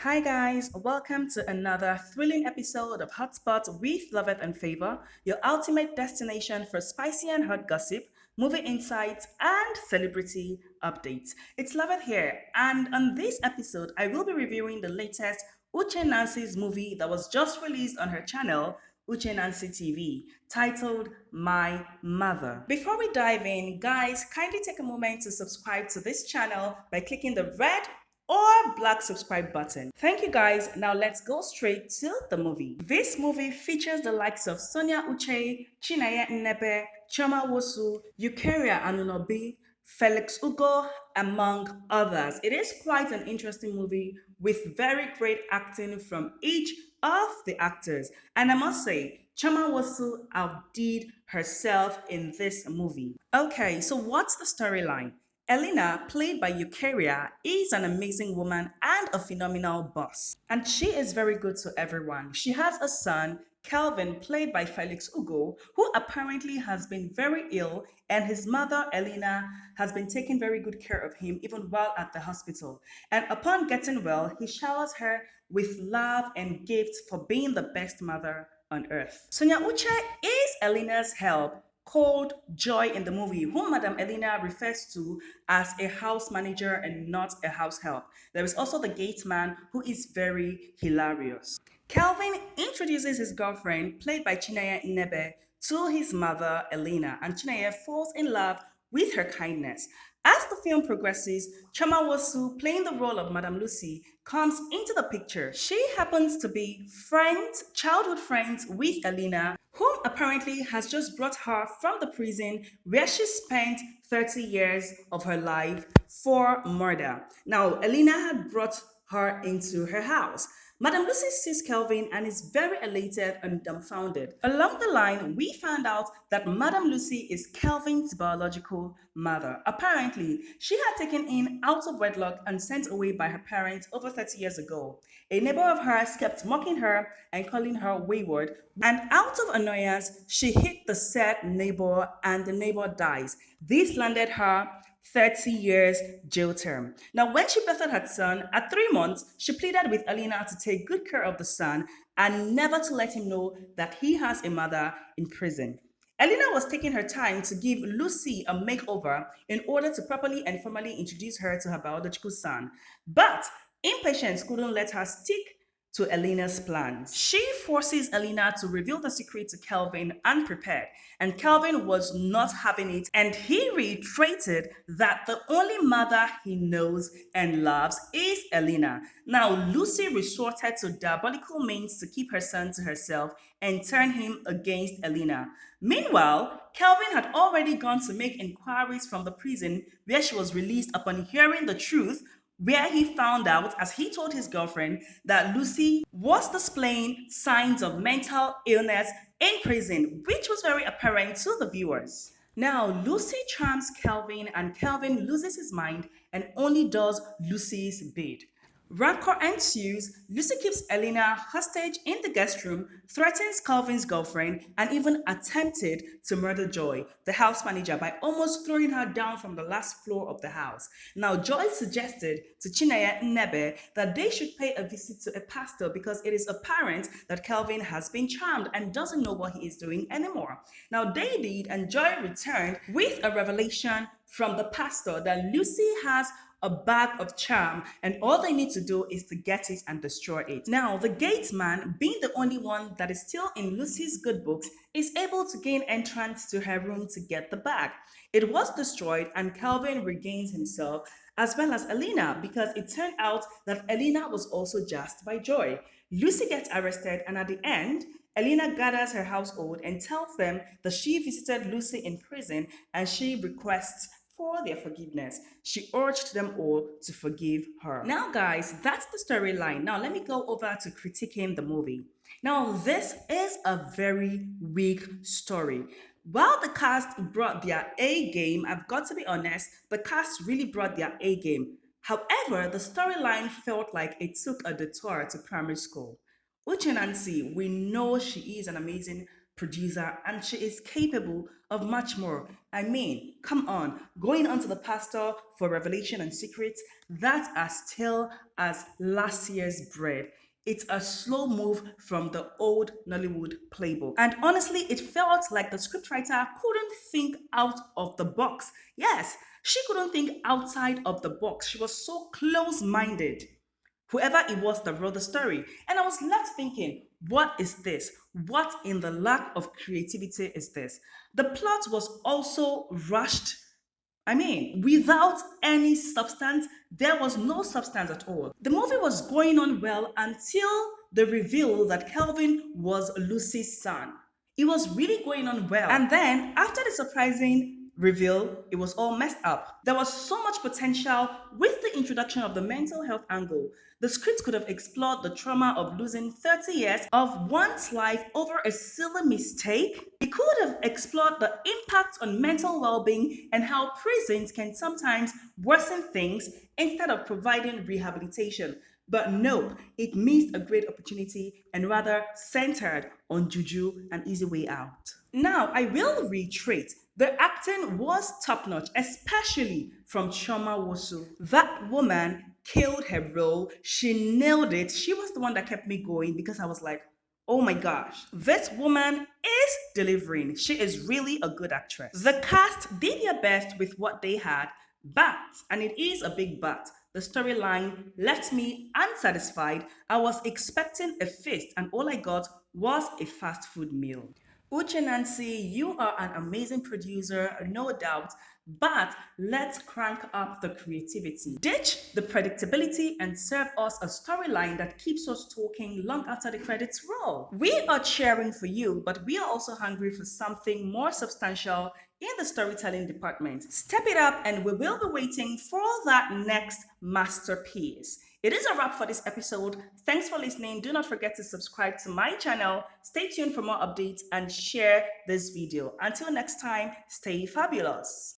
Hi guys, welcome to another thrilling episode of Hotspot with Loveth and Favor, your ultimate destination for spicy and hot gossip, movie insights, and celebrity updates. It's Loveth here, and on this episode, I will be reviewing the latest Uche Nancy's movie that was just released on her channel, Uche Nancy TV, titled My Mother. Before we dive in, guys, kindly take a moment to subscribe to this channel by clicking the red or black subscribe button. Thank you guys. Now let's go straight to the movie. This movie features the likes of Sonia Uche, Chinenye Nnebe, Choma Wosu, Eukarya Anunobi, Felix Ugo, among others. It is quite an interesting movie with very great acting from each of the actors. And I must say, Choma Wosu outdid herself in this movie. Okay, so what's the storyline? Elena, played by Eukarya, is an amazing woman and a phenomenal boss. And she is very good to everyone. She has a son, Calvin, played by Felix Ugo, who apparently has been very ill, and his mother, Elena, has been taking very good care of him even while at the hospital. And upon getting well, he showers her with love and gifts for being the best mother on earth. Sonia Uche is Elena's help called Joy in the movie, whom Madame Elena refers to as a house manager and not a house help. There is also the gate man, who is very hilarious. Calvin introduces his girlfriend, played by Chinenye Nnebe, to his mother, Elena, and Chinenye falls in love with her kindness. As the film progresses, Choma Wosu, playing the role of Madame Lucy, comes into the picture. She happens to be childhood friends with Elena, whom apparently has just brought her from the prison where she spent 30 years of her life for murder. Now, Elena had brought her into her house. Madame Lucy sees Kelvin and is very elated and dumbfounded. Along the line, we found out that Madame Lucy is Kelvin's biological mother. Apparently, she had taken in out of wedlock and sent away by her parents over 30 years ago. A neighbor of hers kept mocking her and calling her wayward, and out of annoyance, she hit the said neighbor and the neighbor dies. This landed her 30 years jail term. Now, when she birthed her son, at 3 months, she pleaded with Elena to take good care of the son and never to let him know that he has a mother in prison. Elena was taking her time to give Lucy a makeover in order to properly and formally introduce her to her biological son. But impatience couldn't let her stick to Elena's plans. She forces Elena to reveal the secret to Kelvin unprepared, and Kelvin was not having it, and he reiterated that the only mother he knows and loves is Elena. Now, Lucy resorted to diabolical means to keep her son to herself and turn him against Elena. Meanwhile, Kelvin had already gone to make inquiries from the prison where she was released upon hearing the truth, where he found out, as he told his girlfriend, that Lucy was displaying signs of mental illness in prison, which was very apparent to the viewers. Now, Lucy charms Kelvin, and Kelvin loses his mind and only does Lucy's bid. Rancor ensues. Lucy keeps Elena hostage in the guest room, threatens Calvin's girlfriend, and even attempted to murder Joy, the house manager, by almost throwing her down from the last floor of the house. Now, Joy suggested to Chinenye Nnebe that they should pay a visit to a pastor because it is apparent that Calvin has been charmed and doesn't know what he is doing anymore. Now, they did, and Joy returned with a revelation from the pastor that Lucy has a bag of charm, and all they need to do is to get it and destroy it. Now, the gate man, being the only one that is still in Lucy's good books, is able to gain entrance to her room to get the bag. It was destroyed, and Calvin regains himself, as well as Elena, because it turned out that Elena was also jazzed by Joy. Lucy gets arrested, and at the end, Elena gathers her household and tells them that she visited Lucy in prison and she requests for their forgiveness. She urged them all to forgive her. Now, guys, that's the storyline. Now, let me go over to critiquing the movie. Now, this is a very weak story. While the cast brought their A game, I've got to be honest, the cast really brought their A game. However, the storyline felt like it took a detour to primary school. Uche Nancy, we know she is an amazing producer, and she is capable of much more. I mean, come on, going on to the pastor for revelation and secrets, that's as still as last year's bread. It's a slow move from the old Nollywood playbook. And honestly, it felt like the scriptwriter couldn't think out of the box. Yes, she couldn't think outside of the box. She was so close minded, whoever it was that wrote the story. And I was left thinking, what is this? What in the lack of creativity is this? The plot was also rushed. I mean, without any substance, there was no substance at all. The movie was going on well until the reveal that Kelvin was Lucy's son. It was really going on well. And then, after the surprising reveal, it was all messed up. There was so much potential with the introduction of the mental health angle. The script could have explored the trauma of losing 30 years of one's life over a silly mistake. It could have explored the impact on mental well being and how prisons can sometimes worsen things instead of providing rehabilitation. But nope, it missed a great opportunity and rather centered on juju and easy way out. Now, I will reiterate, the acting was top notch, especially from Choma Wosu. That woman killed her role. She nailed it. She was the one that kept me going because I was like, oh my gosh, this woman is delivering. She is really a good actress. The cast did their best with what they had, but, and it is a big but, the storyline left me unsatisfied. I was expecting a feast, and all I got was a fast food meal. Uche Nancy, you are an amazing producer, no doubt, but let's crank up the creativity. Ditch the predictability and serve us a storyline that keeps us talking long after the credits roll. We are cheering for you, but we are also hungry for something more substantial in the storytelling department. Step it up, and we will be waiting for that next masterpiece. It is a wrap for this episode. Thanks for listening. Do not forget to subscribe to my channel. Stay tuned for more updates and share this video. Until next time, stay fabulous.